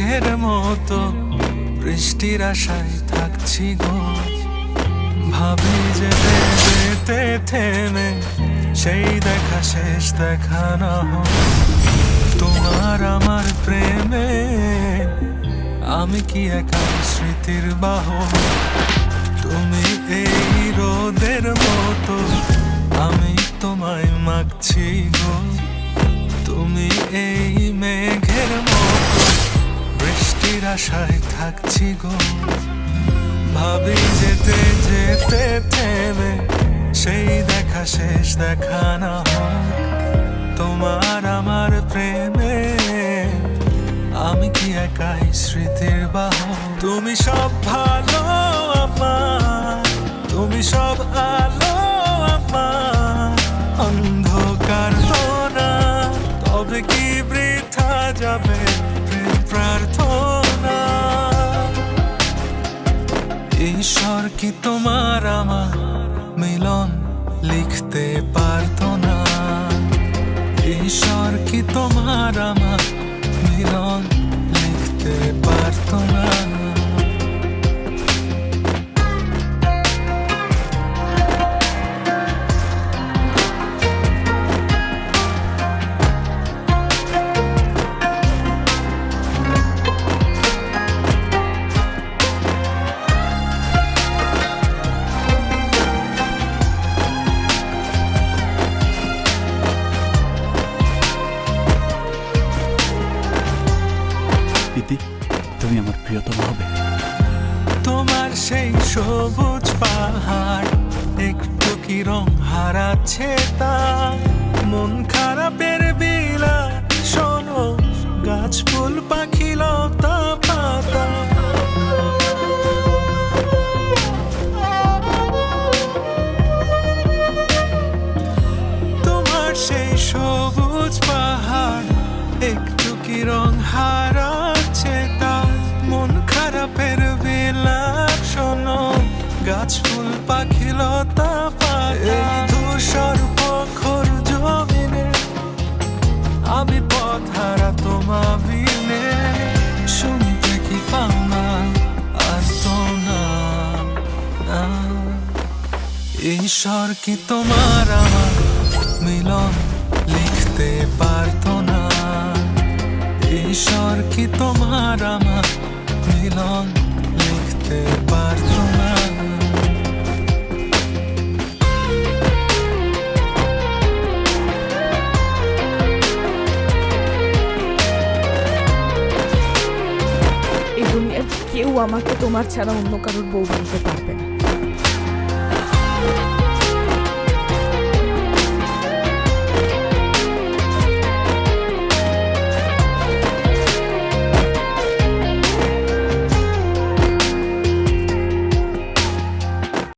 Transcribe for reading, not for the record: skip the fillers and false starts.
মেঘের মতো বৃষ্টির আশায় থাকছি গো। ভাবি যেতে যেতে থেমে সেই দেখা শেষ দেখা না হোক তোমার আমার প্রেমে। আমি কি একা স্মৃতির বাহক? তুমি এই রোদের মতো, আমি তোমায় মাগছি গো। তুমি এই মেঘের মতো বৃষ্টির আশায় থাকছি গো। ভাবি যেতে যেতে থেমে সেই দেখা শেষ দেখা না হোক তোমার আমার প্রেমে। আমি কি একাই স্মৃতির বাহক? তুমি সব ভালো আমার, তুমি সব আলো আমার, অন্ধকার তো না। তবে কি বৃথা যাবে প্রেম প্রার্থনা? ঈশ্বর কি তোমার আমার মিলন লিখতে পারতো না? ঈশ্বর কি তোমার আমার মিলন লিখতে পারতো না? তুমি আমার প্রিয়তম হবে। তোমার সেই সবুজ পাহাড় একটু কি রং হারাচ্ছে তা? মন খারাপের বিলা শোনো, গাছ ফুল পাখি লতা পাতা। তোমার সেই সবুজ পাহাড় একটু কি রং হারাচ্ছে তা? মন খারাপের বিলাপ শোনো, গাছ ফুল পাখি লতা পাতা। ধূসর প্রখর জমিনে আমি পথ হারা তোমা বিনে। শুনতে কি পাও না আর তো না? ঈশ্বর কি তোমার আমার মিলন লিখতে পারতো না? ঈশ্বর কি তোমার আমার মিলন লিখতে পারতো না? এই দুনিয়ার কেউ আমাকে তোমার ছাড়া অন্য কারোর বউ বানাতে পারবে না।